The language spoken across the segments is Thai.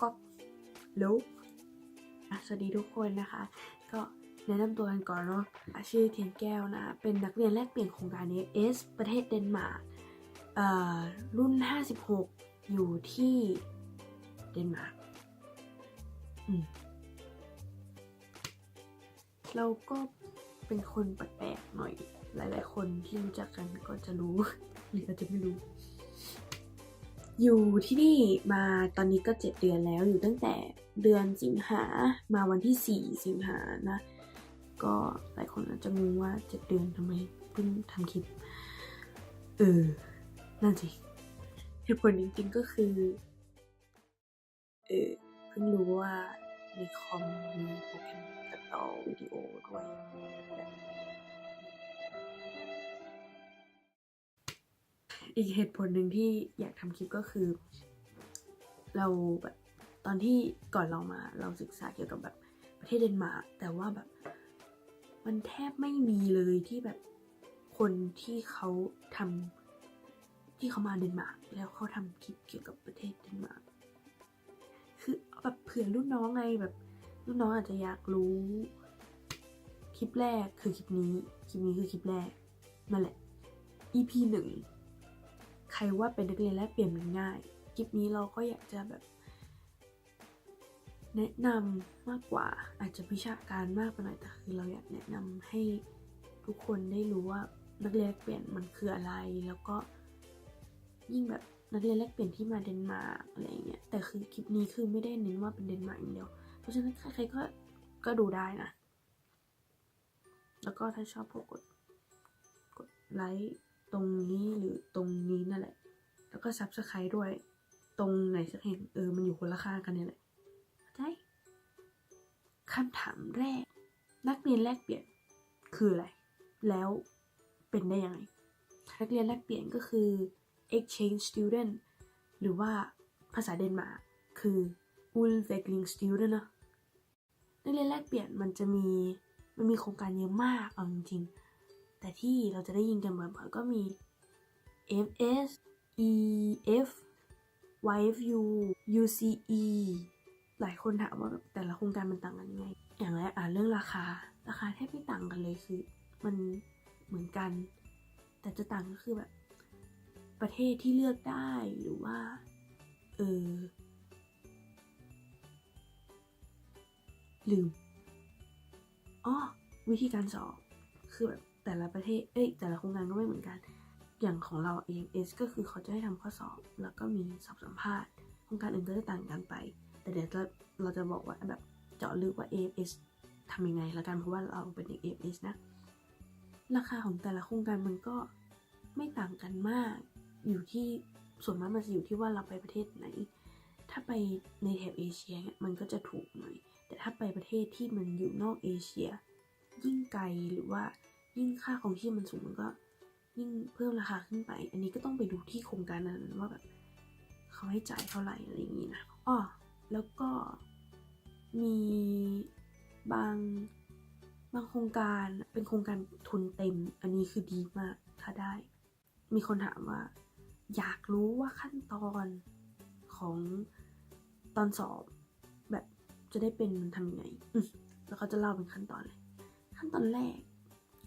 ก็รู้สวัสดีทุกคนนะคะก็แนะนำตัวกันก่อนเนาะชื่อเทียนแก้วนะเป็นนักเรียนแลกเปลี่ยนโครงการ EFS ประเทศเดนมาร์กรุ่น56อยู่ที่เดนมาร์กเราก็เป็นคนแปลกๆหน่อยหลายๆคนที่รู้จักกันก็จะรู้ หรืออาจจะไม่รู้อยู่ที่นี่มาตอนนี้ก็7 เดือนแล้วอยู่ตั้งแต่เดือนสิงหามาวันที่4 สิงหานะก็หลายคนอาจจะงงว่า7 เดือนทำไมเพิ่งทำคลิปนั่นสิเหตุผลจริงๆก็คือเพิ่งรู้ว่าในคอมมีโปรแกรมตัดต่อวิดีโอด้วยอีกเหตุผลหนึ่งที่อยากทำคลิปก็คือเราแบบตอนที่ก่อนเราศึกษาเกี่ยวกับแบบประเทศเดนมาร์กแต่ว่าแบบมันแทบไม่มีเลยที่แบบคนที่เขามาเดนมาร์กแล้วเขาทำคลิปเกี่ยวกับประเทศเดนมาร์กคือแบบเผื่อรุ่นน้องไงแบบรุ่นน้องอาจจะอยากรู้คลิปแรกคือคลิปนี้คือคลิปแรกนั่นแหละ EP 1ใครว่าเป็นนักเรียนแลกเปลี่ยนมันง่ายคลิปนี้เราก็อยากจะแบบแนะนำมากกว่าอาจจะวิชาการมากไปหน่อยแต่คือเราอยากแนะนำให้ทุกคนได้รู้ว่านักเรียนแลกเปลี่ยนมันคืออะไรแล้วก็ยิ่งแบบนักเรียนแลกเปลี่ยนที่มาเดนมาร์กอะไรเงี้ยแต่คือคลิปนี้คือไม่ได้เน้นว่าเป็นเดนมาร์กอย่างเดียวเพราะฉะนั้นใครๆก็ดูได้นะแล้วก็ถ้าชอบก็กดไลค์ตรงนี้หรือตรงนี้นั่นแหละแล้วก็ Subscribe ด้วยตรงไหนสักแห่งมันอยู่คนละข้างกันเนี่ยแหละใช่คำถามแรกนักเรียนแลกเปลี่ยนคืออะไรแล้วเป็นได้ยังไงนักเรียนแลกเปลี่ยนก็คือ exchange student หรือว่าภาษาเดนมาร์กคือ udveckling student นะนักเรียนแลกเปลี่ยนมันมีโครงการเยอะมากเอาจริงๆแต่ที่เราจะได้ยินกันบ่อยๆก็มี FS EF YFU UCE หลายคนถามว่าแต่ละโครงการมันต่างกันยังไงอย่างแรกเรื่องราคาแทบไม่ต่างกันเลยคือมันเหมือนกันแต่จะต่างก็คือแบบประเทศที่เลือกได้หรือว่าลืมวิธีการสอบคือแบบแต่ละประเทศแต่ละโครงการก็ไม่เหมือนกันอย่างของเรา AMS ก็คือเขาจะให้ทำข้อสอบแล้วก็มีสอบสัมภาษณ์โครงการอื่นก็จะต่างกันไปแต่เดี๋ยวเราจะบอกว่าแบบเจาะลึกว่า AMS ทำยังไงละกันเพราะว่าเราเป็นเด็ก AMS นะราคาของแต่ละโครงการมันก็ไม่ต่างกันมากอยู่ที่ส่วนมากมันจะอยู่ที่ว่าเราไปประเทศไหนถ้าไปในแถบเอเชียมันก็จะถูกหน่อยแต่ถ้าไปประเทศที่มันอยู่นอกเอเชียยิ่งไกลหรือว่ายิ่งค่าของชีพมันสูงมันก็ยิ่งเพิ่มราคาขึ้นไปอันนี้ก็ต้องไปดูที่โครงการนั้นว่าแบบเขาให้จ่ายเท่าไหร่อะไรอย่างนี้นะแล้วก็มีบางโครงการเป็นโครงการทุนเต็มอันนี้คือดีมากถ้าได้มีคนถามว่าอยากรู้ว่าขั้นตอนของตอนสอบแบบจะได้เป็นทำยังไงแล้วเขาจะเล่าเป็นขั้นตอนเลยขั้นตอนแรก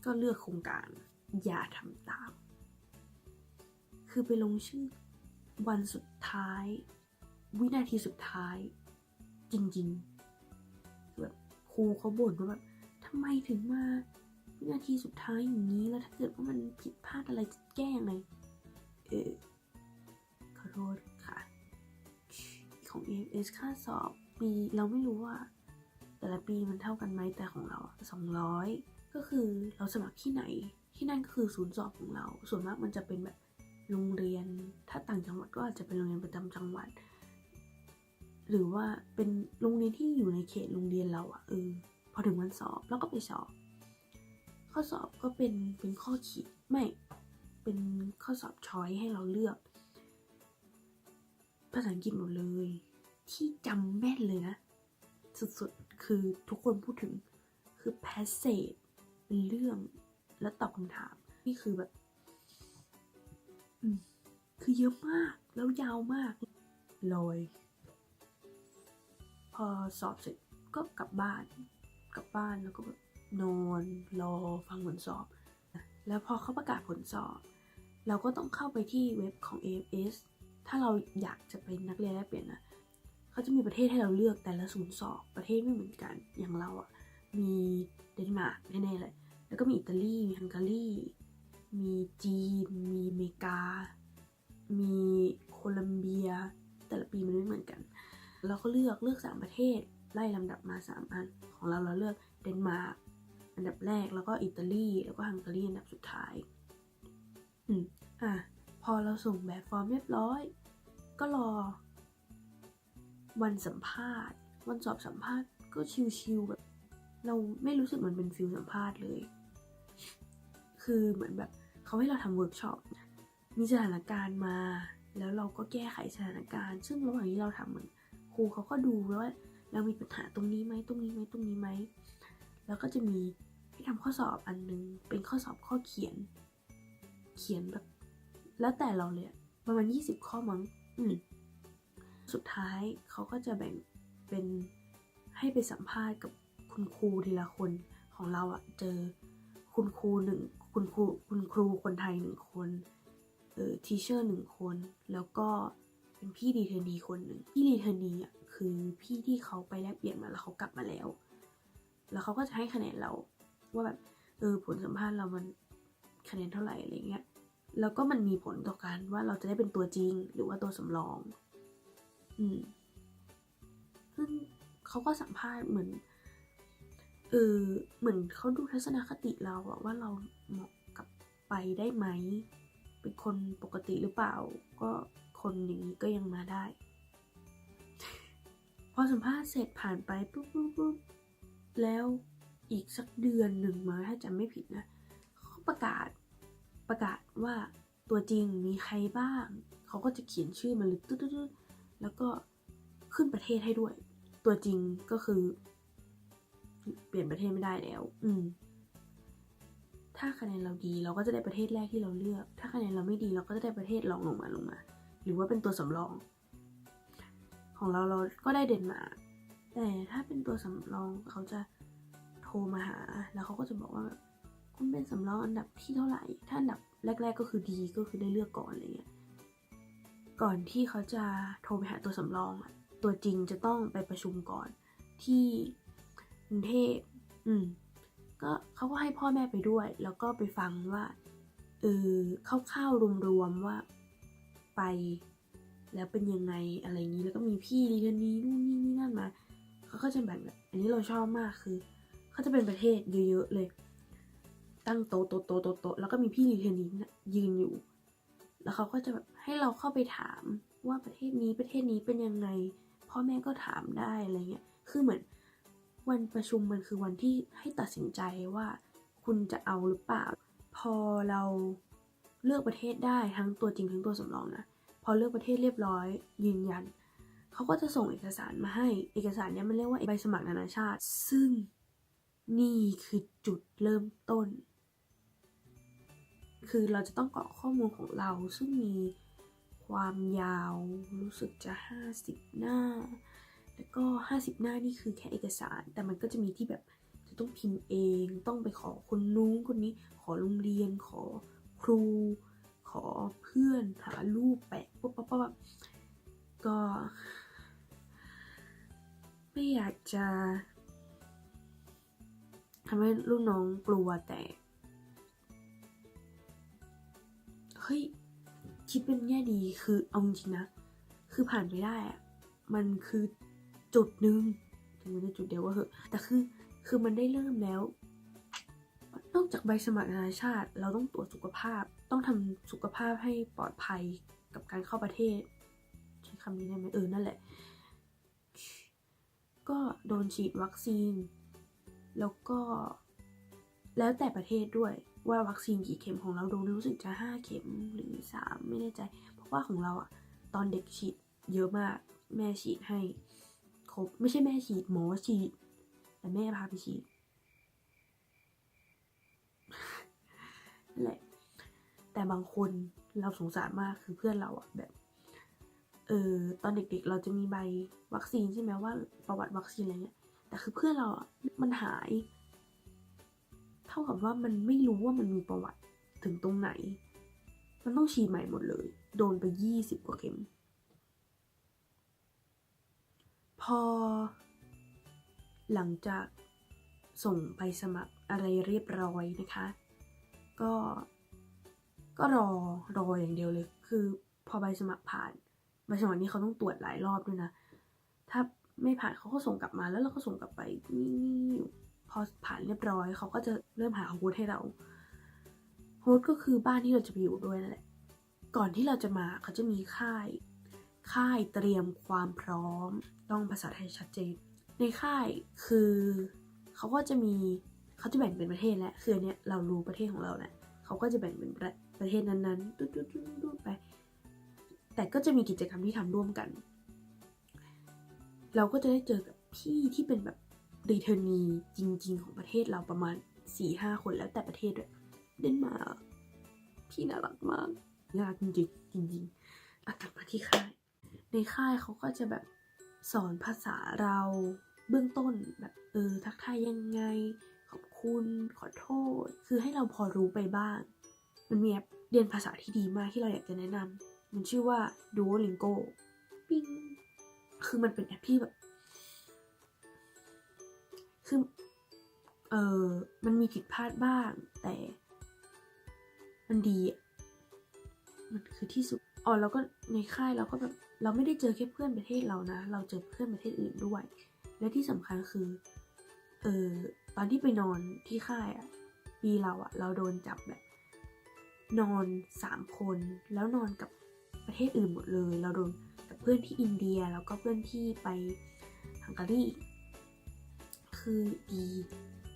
ก็เลือกโครงการอย่าทำตามคือไปลงชื่อวันสุดท้ายวินาทีสุดท้ายจริงๆแบบครูเขาบ่นว่าแบบทำไมถึงมาวินาทีสุดท้ายอย่างนี้แล้วถ้าเกิดว่ามันผิดพลาดอะไรจะแก้ยังไงขอโทษค่ะของ EFS ค่าสอบปีเราไม่รู้ว่าแต่ละปีมันเท่ากันไหมแต่ของเรา200ก็คือเราสมัครที่ไหนที่นั่นก็คือศูนย์สอบของเราส่วนมากมันจะเป็นแบบโรงเรียนถ้าต่างจังหวัดก็อาจจะเป็นโรงเรียนประจำจังหวัดหรือว่าเป็นโรงเรียนที่อยู่ในเขตโรงเรียนเราพอถึงวันสอบแล้วก็ไปสอบข้อสอบก็เป็นข้อขีดไม่เป็นข้อสอบช้อยให้เราเลือกภาษาอังกฤษหมดเลยที่จำแม่นเลยนะสุดๆคือทุกคนพูดถึงคือ passage เป็นเรื่องและตอบคำถามนี่คือแบบคือเยอะมากแล้วยาวมากเลย พอสอบเสร็จก็กลับบ้านแล้วก็แบบนอนรอฟังผลสอบแล้วพอเขาประกาศผลสอบเราก็ต้องเข้าไปที่เว็บของ AFS ถ้าเราอยากจะเป็นนักเรียนแลกเปลี่ยนนะเขาจะมีประเทศให้เราเลือกแต่ละศูนย์สอบประเทศไม่เหมือนกันอย่างเราอ่ะมีเดนมาร์กแน่ๆเลยแล้วก็มีอิตาลีมีฮังการีมีจีนมีอเมริกามีโคลัมเบียแต่ละปีมันไม่เหมือนกันเราก็เลือก3ประเทศไล่ลำดับมา3อันของเราเลือกเดนมาร์กอันดับแรกแล้วก็อิตาลีแล้วก็ฮังการีอันดับสุดท้ายพอเราส่งแบบฟอร์มเรียบร้อยก็รอวันสัมภาษณ์วันสอบสัมภาษณ์ก็ชิวๆแบบเราไม่รู้สึกเหมือนเป็นฟิลสัมภาษณ์เลยคือเหมือนแบบเขาให้เราทำเวิร์กช็อปมีสถานการณ์มาแล้วเราก็แก้ไขสถานการณ์ซึ่งระหว่างนี้เราทำเหมือนครูเขาก็ดูแล้วว่าเรามีปัญหาตรงนี้ไหมแล้วก็จะมีให้ทำข้อสอบอันนึงเป็นข้อสอบข้อเขียนแบบแล้วแต่เราเลยประมาณ20ข้อมั้งสุดท้ายเขาก็จะแบ่งเป็นให้ไปสัมภาษณ์กับคุณครูทีละคนของเราเจอคุณครูคนไทย1คนทีเชอร์1คนแล้วก็เป็นพี่รีเทอร์นีคนหนึ่งพี่รีเทอร์นีคือพี่ที่เขาไปแลกเปลี่ยนมาแล้วเขากลับมาแล้วเขาก็จะให้คะแนนเราว่าแบบผลสัมภาษณ์เรามันคะแนนเท่าไหร่อะไรเงี้ยแล้วก็มันมีผลต่อการว่าเราจะได้เป็นตัวจริงหรือว่าตัวสำรองซึ่งเขาก็สัมภาษณ์เหมือนเหมือนเขาดูทัศนคติเราว่าเราเหมาะกับไปได้ไหมเป็นคนปกติหรือเปล่าก็คนอย่างนี้ก็ยังมาได้ พอสัมภาษณ์เสร็จผ่านไปปุ๊บแล้วอีกสักเดือนหนึ่งมาถ้าจำไม่ผิดนะเขาประกาศว่าตัวจริงมีใครบ้างเขาก็จะเขียนชื่อมาเลยตึ๊ดแล้วก็ขึ้นประเทศให้ด้วยตัวจริงก็คือเปลี่ยนประเทศไม่ได้แล้วถ้าคะแนนเราดีเราก็จะได้ประเทศแรกที่เราเลือกถ้าคะแนนเราไม่ดีเราก็จะได้ประเทศรองลงมาหรือว่าเป็นตัวสำรองของเราก็ได้เดนมาร์กแต่ถ้าเป็นตัวสำรองเขาจะโทรมาหาแล้วเขาก็จะบอกว่าคุณเป็นสำรองอันดับที่เท่าไหร่ถ้าอันดับแรกๆก็คือดีก็คือได้เลือกก่อนอะไรเงี้ยก่อนที่เขาจะโทรไปหาตัวสำรองตัวจริงจะต้องไปประชุมก่อนที่กรุงเทพก็เขาก็ให้พ่อแม่ไปด้วยแล้วก็ไปฟังว่าคร่าวๆรวมๆว่าไปแล้วเป็นยังไงอะไรอย่างนี้แล้วก็มีพี่รีเทอร์นีนู่นนี่นั่นมาเขาก็จะแบ่งแบบอันนี้เราชอบมากคือเขาจะเป็นประเทศเยอะๆเลยตั้งโต๊ะแล้วก็มีพี่รีเทอร์นียืนอยู่แล้วเขาก็จะแบบให้เราเข้าไปถามว่าประเทศนี้เป็นยังไงพ่อแม่ก็ถามได้อะไรเงี้ยคือเหมือนวันประชุมมันคือวันที่ให้ตัดสินใจว่าคุณจะเอาหรือเปล่าพอเราเลือกประเทศได้ทั้งตัวจริงทั้งตัวสำรองนะพอเลือกประเทศเรียบร้อยยืนยันเขาก็จะส่งเอกสารมาให้เอกสารนี้มันเรียกว่าใบสมัครนานาชาติซึ่งนี่คือจุดเริ่มต้นคือเราจะต้องกรอกข้อมูลของเราซึ่งมีความยาวรู้สึกจะ50หน้าแล้วก็50หน้านี่คือแค่เอกสารแต่มันก็จะมีที่แบบจะต้องพิมพ์เองต้องไปขอคนนู้นคนนี้ขอโรงเรียนขอครูขอเพื่อนหารูปแปะปุ๊บก็ไม่อยากจะทำให้ลูกน้องกลัวแต่เฮ้ยคิดเป็นแง่ดีคือเอาจริงนะคือผ่านไปได้มันคือจุดหนึ่งถึงมันจะจุดเดียวก็เหอะแต่คือมันได้เริ่มแล้วนอกจากใบสมัครนานาชาติเราต้องตรวจสุขภาพต้องทำสุขภาพให้ปลอดภัยกับการเข้าประเทศใช้คำนี้ได้ไหมนั่นแหละก็โดนฉีดวัคซีนแล้วก็แล้วแต่ประเทศด้วยว่าวัคซีนกี่เข็มของเราโดนรู้สึกจะ5 เข็มหรือ3ไม่แน่ใจเพราะว่าของเราตอนเด็กฉีดเยอะมากแม่ฉีดให้ครบไม่ใช่แม่ฉีดหมอฉีดแต่แม่พาไปฉีดนั่นแหละแต่บางคนเราสงสารมากคือเพื่อนเราแบบ ตอนเด็กๆเราจะมีใบวัคซีนใช่ไหมว่าประวัติวัคซีนอะไรเงี้ยแต่คือเพื่อนเราอะมันหายเท่ากับว่ามันไม่รู้ว่ามันมีประวัติถึงตรงไหนมันต้องฉีดใหม่หมดเลยโดนไป20 กว่าเข็มพอหลังจากส่งไปสมัครอะไรเรียบร้อยนะคะก็รออย่างเดียวเลยคือพอใบสมัครผ่านใบสมัครนี้เขาต้องตรวจหลายรอบด้วยนะถ้าไม่ผ่านเขาก็ส่งกลับมาแล้วเราก็ส่งกลับไปนี่พอผ่านเรียบร้อยเขาก็จะเริ่มหาโฮสต์ให้เราโฮสต์ก็คือบ้านที่เราจะไปอยู่ด้วยนั่นแหละก่อนที่เราจะมาเขาจะมีค่ายเตรียมความพร้อมต้องภาษาไทยชัดเจนในค่ายคือเขาจะแบ่งเป็นประเทศแล้วคือเนี้ยเรารู้ประเทศของเราแหละเขาก็จะแบ่งเป็นประเทศนั้นๆดูไปแต่ก็จะมีกิจกรรมที่ทำร่วมกันเราก็จะได้เจอกับพี่ที่เป็นแบบรีเทอร์นีจริงๆของประเทศเราประมาณ 4-5 คนแล้วแต่ประเทศด้วยเดนมาร์กพี่น่ารักมากน่ารักจริงกลับมาที่ค่ายในค่ายเขาก็จะแบบสอนภาษาเราเบื้องต้นแบบทักทายยังไงขอบคุณขอโทษคือให้เราพอรู้ไปบ้างมันมีแอปเรียนภาษาที่ดีมากที่เราอยากจะแนะนำมันชื่อว่า Duolingo ปิ้งคือมันเป็นแอปที่แบบคือมันมีผิดพลาดบ้างแต่มันดีมันคือที่สุดแล้วก็ในค่ายเราก็แบบเราไม่ได้เจอแค่เพื่อนประเทศเรานะเราเจอเพื่อนประเทศอื่นด้วยและที่สำคัญคือตอนที่ไปนอนที่ค่ายปีเราโดนจับแบบนอน3 คนแล้วนอนกับประเทศอื่นหมดเลยเราโดนกับเพื่อนที่อินเดียแล้วก็เพื่อนที่ไปฮังการีคือดี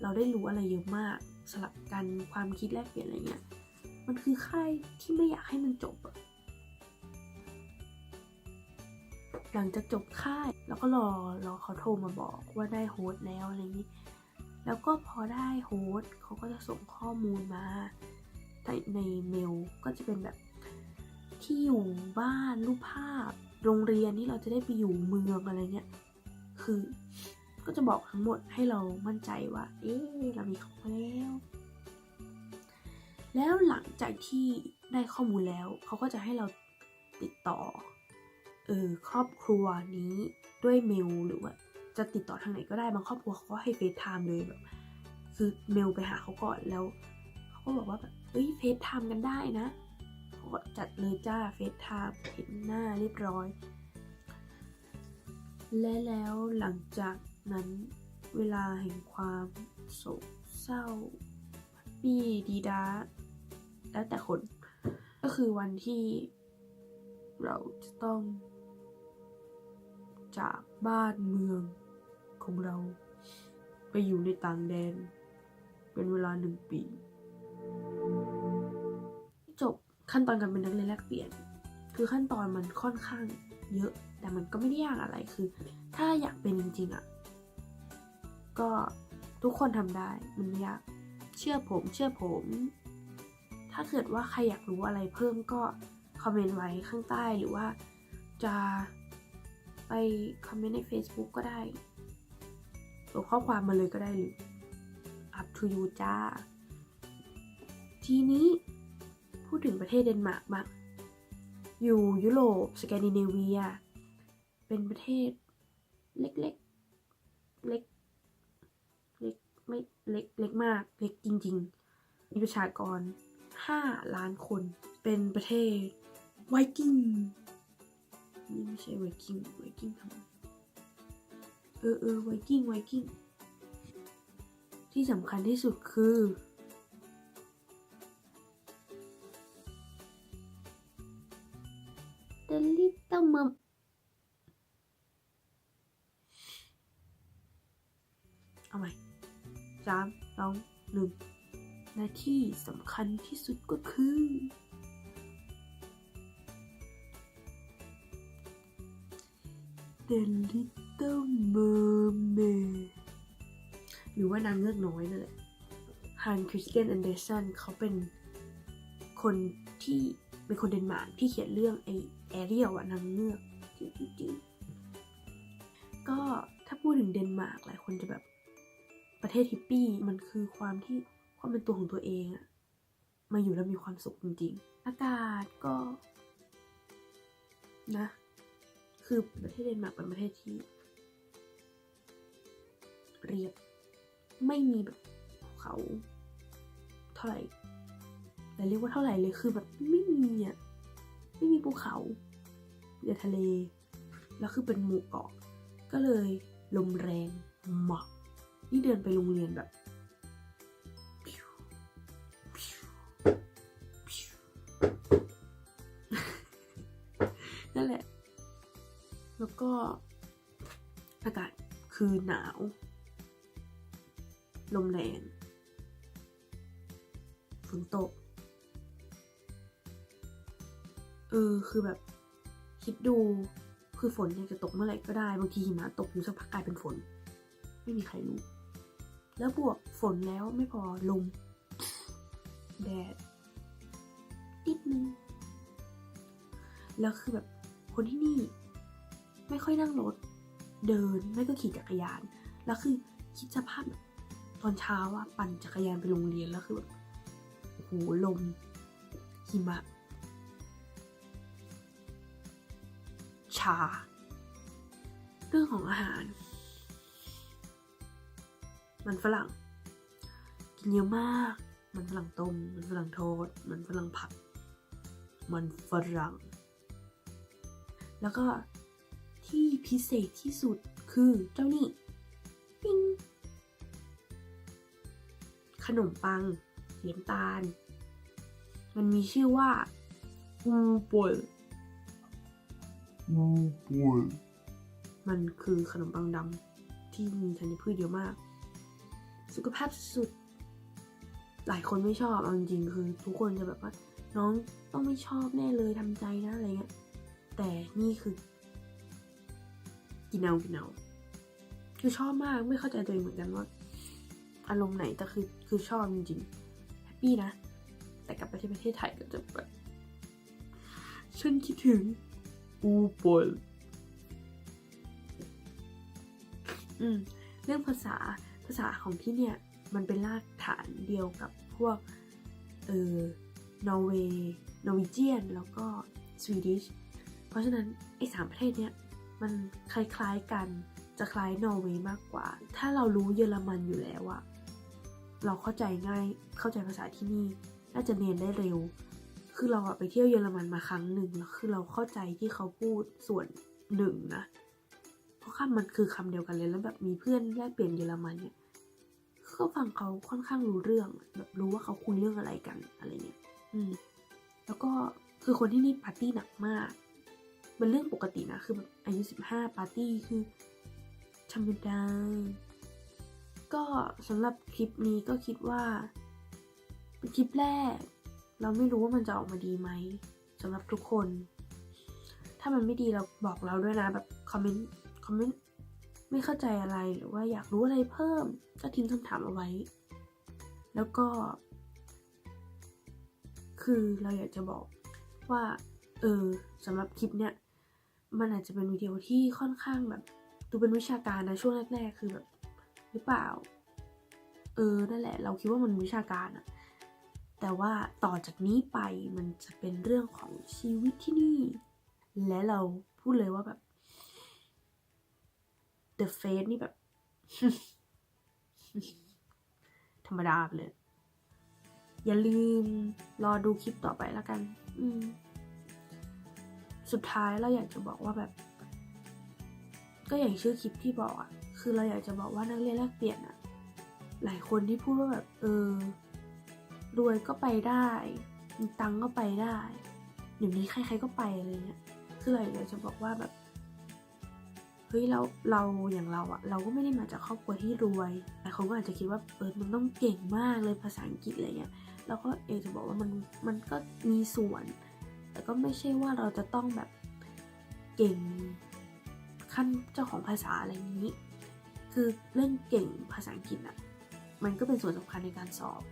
เราได้รู้อะไรเยอะมากสลับกันความคิดแลกเปลี่ยนอะไรเงี้ยมันคือค่ายที่ไม่อยากให้มันจบหลังจากจบค่ายแล้วก็รอเขาโทรมาบอกว่าได้โฮสต์แล้วอะไรอย่างนี้แล้วก็พอได้โฮสต์เขาก็จะส่งข้อมูลมาในเมลก็จะเป็นแบบที่อยู่บ้านรูปภาพโรงเรียนที่เราจะได้ไปอยู่เมืองอะไรเงี้ยคือก็จะบอกทั้งหมดให้เรามั่นใจว่าเรามีของแล้วหลังจากที่ได้ข้อมูลแล้วเขาก็จะให้เราติดต่อครอบครัวนี้ด้วยเมลหรือว่าจะติดต่อทางไหนก็ได้บางครอบครัวเขาก็ให้เฟซไทม์เลยแบบคือเมลไปหาเขาก่อนแล้วเขาก็บอกว่าแบบเฟซไทม์กันได้นะเขาก็จัดเลยจ้าเฟซไทม์เห็นหน้าเรียบร้อยและแล้วหลังจากนั้นเวลาแห่งความโศกเศร้าปีดีดาแล้วแต่คนก็คือวันที่เราจะต้องจากบ้านเมืองของเราไปอยู่ในต่างแดนเป็นเวลา1 ปีจบขั้นตอนการเป็นนักเรียนแลกเปลี่ยนคือขั้นตอนมันค่อนข้างเยอะแต่มันก็ไม่ได้ยากอะไรคือถ้าอยากเป็นจริงๆก็ทุกคนทำได้มันไม่ยากเชื่อผมถ้าเกิดว่าใครอยากรู้อะไรเพิ่มก็คอมเมนต์ไว้ข้างใต้หรือว่าจะไปคอมเมนต์ใน Facebook ก็ได้ส่งข้อความมาเลยก็ได้หรือ up to you จ้าทีนี้พูดถึงประเทศเดนมาร์กบ้างอยู่ยุโรปสแกนดิเนเวียเป็นประเทศเล็กไม่เล็กมากเล็กจริงๆมีประชากร5 ล้านคนเป็นประเทศไวกิ้งนี่ไม่ใช่ไวกิ้งทำไมไวกิ้งที่สำคัญที่สุดคือ The Little Mermaid เอาใหม่3 2 1และที่สำคัญที่สุดก็คือ The Little Mermaid หรือว่านางเงือกน้อยนั่นแหละฮัน คริสเตียน แอนเดอร์สันเขาเป็นคนเดนมาร์กที่เขียนเรื่องแอเรียลนางเงือก จริงๆก็ถ้าพูดถึงเดนมาร์กหลายคนจะแบบประเทศฮิปปี้มันคือความเป็นตัวของตัวเองอะมาอยู่แล้วมีความสุขจริงๆอากาศก็นะคือประเทศเดนมาร์กเป็นประเทศที่เรียบไม่มีแบบภูเขาเท่าไหร่แต่เรียกว่าเท่าไหร่เลยคือแบบไม่มีภูเขาเดียวทะเลแล้วคือเป็นหมู่เกาะก็เลยลมแรงมากนี่เดินไปโรงเรียนแบบนั่นแหละแล้วก็อากาศคือหนาวลมแรงฝนตกคือแบบคิดดูคือฝนเนี่ยจะตกเมื่อไหร่ก็ได้บางทีหิมะตกอยู่สักพักกลายเป็นฝนไม่มีใครรู้แล้วบวกฝนแล้วไม่พอลมแดดนิดนึงแล้วคือแบบคนที่นี่ไม่ค่อยนั่งรถเดินไม่ก็ขี่จักรยานแล้วคือคิดสภาพแบบตอนเช้าอะปั่นจักรยานไปโรงเรียนแล้วคือแบบโอ้โหลมหิมะชาเรื่องของอาหารมันฝรั่งกินเยอะมากมันฝรั่งต้มมันฝรั่งทอดมันฝรั่งผัดมันฝรั่งแล้วก็ที่พิเศษที่สุดคือเจ้านี่ปิ้งขนมปังสีน้ำตาลมันมีชื่อว่าอูปอยมันคือขนมปังดำที่มีธัญพืชเยอะมากสุขภาพสุดหลายคนไม่ชอบเอาจริงๆคือทุกคนจะแบบว่าน้องต้องไม่ชอบแน่เลยทำใจนะอะไรเงี้ยแต่นี่คือกินเอาคือชอบมากไม่เข้าใจตัวเองเหมือนกันว่าอารมณ์ไหนแต่คือชอบจริงๆแฮปปี้นะแต่กลับไปที่ประเทศไทยก็จะแบบฉันคิดถึงอูปอยเรื่องภาษาของที่เนี่ยมันเป็นรากฐานเดียวกับพวกนอร์วีเจียนแล้วก็สวีดิชเพราะฉะนั้นไอ้3ประเทศเนี้ยมันคล้ายๆกันจะคล้ายนอร์เวย์มากกว่าถ้าเรารู้เยอรมันอยู่แล้วอะเราเข้าใจง่ายเข้าใจภาษาที่นี่น่าจะเรียนได้เร็วคือเราไปเที่ยวเยอรมันมาครั้งหนึ่งแล้วคือเราเข้าใจที่เขาพูดส่วนหนึ่งนะเพราะคำมันคือคำเดียวกันเลยแล้วแบบมีเพื่อนแลกเปลี่ยนเยอรมันเนี่ยก็ฟังเขาค่อนข้างรู้เรื่องแบบรู้ว่าเขาคุยเรื่องอะไรกันอะไรเงี้ยแล้วก็คือคนที่นี่ปาร์ตี้หนักมากมันเรื่องปกตินะคือแบบอายุ15ปาร์ตี้คือธรรมดาก็สำหรับคลิปนี้ก็คิดว่าเป็นคลิปแรกเราไม่รู้ว่ามันจะออกมาดีไหมสำหรับทุกคนถ้ามันไม่ดีเราบอกเราด้วยนะแบบคอมเมนต์ไม่เข้าใจอะไรหรือว่าอยากรู้อะไรเพิ่มก็ทิ้งคำถามเอาไว้แล้วก็คือเราอยากจะบอกว่าสำหรับคลิปเนี้ยมันอาจจะเป็นวิดีโอที่ค่อนข้างแบบดูเป็นวิชาการนะช่วงแรกๆคือแบบหรือเปล่านั่นแหละเราคิดว่ามันวิชาการอะแต่ว่าต่อจากนี้ไปมันจะเป็นเรื่องของชีวิตที่นี่และเราพูดเลยว่าแบบ The Face นี่แบบ ธรรมดาไปเลยอย่าลืมรอดูคลิปต่อไปแล้วกันสุดท้ายเราอยากจะบอกว่าแบบก็อย่างชื่อคลิปที่บอกอะคือเราอยากจะบอกว่านักเรียนแลกเปลี่ยนอะหลายคนที่พูดว่าแบบรวยก็ไปได้มีตังก็ไปได้เดี๋ยวนี้ใครๆก็ไปอะไรเงี้ยคือเราอยากจะบอกว่าแบบเฮ้ยเราอย่างเราอะเราก็ไม่ได้มาจากครอบครัวที่รวยหลายคนก็อาจจะคิดว่ามันต้องเก่งมากเลยภาษาอังกฤษอะไรเงี้ยแล้วก็จะบอกว่ามันก็มีส่วนแต่ก็ไม่ใช่ว่าเราจะต้องแบบเก่งขั้นเจ้าของภาษาอะไรอย่างนี้คือเรื่องเก่งภาษาอังกฤษอะมันก็เป็นส่วนสำคัญในการสอบ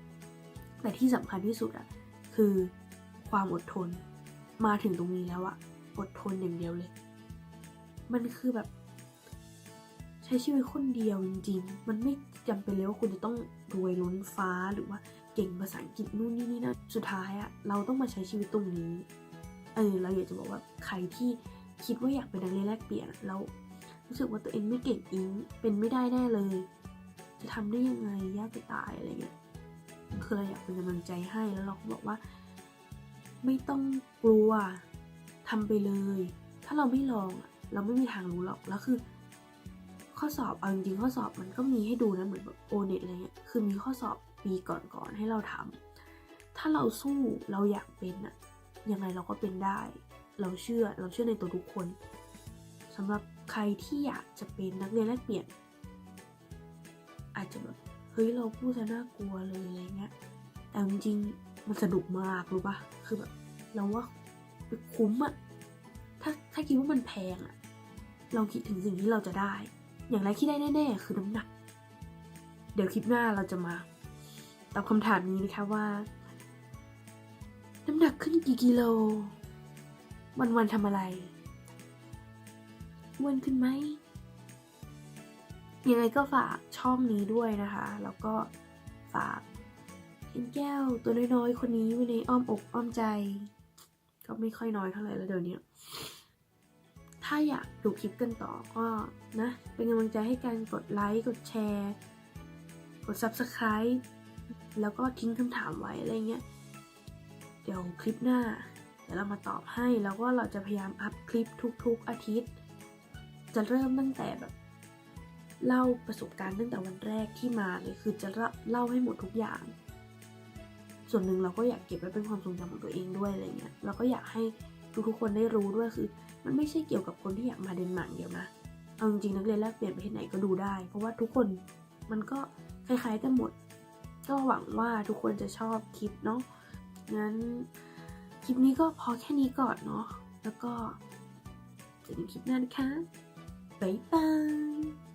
แต่ที่สำคัญที่สุดอะคือความอดทนมาถึงตรงนี้แล้วอะอดทนอย่างเดียวเลย มันคือแบบใช้ชีวิตคนเดียวจริงๆมันไม่จำเป็นเลยว่าคุณจะต้องรวยล้นฟ้าหรือว่าเก่งภาษาอังกฤษนู่นนี่นะสุดท้ายอะเราต้องมาใช้ชีวิตตรงนี้เราอยากจะบอกว่าใครที่คิดว่าอยากเป็นนักเรียนแลกเปลี่ยนแล้วรู้สึกว่าตัวเองไม่เก่งอิงเป็นไม่ได้แน่เลยจะทำได้ยังไงยากจะตายอะไรเงี้ยคือเราอยากเป็นกำลังใจให้แล้วเราก็บอกว่าไม่ต้องกลัวทำไปเลยถ้าเราไม่ลองเราไม่มีทางรู้หรอกแล้วคือข้อสอบเอาจริงๆข้อสอบมันก็มีให้ดูนะเหมือนแบบโอเน็ตอะไรเงี้ยคือมีข้อสอบปีก่อนๆให้เราทำถ้าเราสู้เราอยากเป็นยังไงเราก็เป็นได้เราเชื่อในตัวทุกคนสำหรับใครที่อยากจะเป็นนักเรียนแลกเปลี่ยนอาจจะแบบเฮ้ยเราพูดซะน่ากลัวเลยอะไรเงี้ยแต่จริงๆมันสนุกมากรู้ปะคือแบบเราว่าคุ้มถ้าคิดว่ามันแพงเราคิดถึงสิ่งที่เราจะได้อย่างแรกที่ได้แน่ๆคือน้ำหนักเดี๋ยวคลิปหน้าเราจะมาตอบคำถามนี้นะคะว่าน้ำหนักขึ้นกี่กิโลวันๆทำอะไรอ้วนขึ้นไหมยังไงก็ฝากช่องนี้ด้วยนะคะแล้วก็ฝากเอ็นแก้วตัวน้อยๆคนนี้ไว้ในอ้อมอกอ้อมใจก็ไม่ค่อยน้อยเท่าไหร่แล้วเดี๋ยวนี้ถ้าอยากดูคลิปกันต่อก็นะเป็นกำลังใจให้กันกดไลค์กดแชร์กด Subscribe แล้วก็ทิ้งคำถามไว้อะไรเงี้ยเดี๋ยวคลิปหน้าเดี๋ยวเรามาตอบให้แล้วก็เราจะพยายามอัพคลิปทุกๆอาทิตย์จะเริ่มตั้งแต่แบบเล่าประสบการณ์ตั้งแต่วันแรกที่มาเลยคือจะเล่าให้หมดทุกอย่างส่วนหนึ่งเราก็อยากเก็บไว้เป็นความทรงจำของตัวเองด้วยอะไรเงี้ยเราก็อยากให้ทุกๆคนได้รู้ด้วยคือมันไม่ใช่เกี่ยวกับคนที่อยากมาเดนมาร์กเดียวนะเอาจริงๆนักเรียนแลกเปลี่ยนประเทศไหนก็ดูได้เพราะว่าทุกคนมันก็คล้ายๆกันหมดก็หวังว่าทุกคนจะชอบคลิปเนาะงั้นคลิปนี้ก็พอแค่นี้ก่อนเนาะแล้วก็เจอกันคลิปหน้านะคะบ๊ายบาย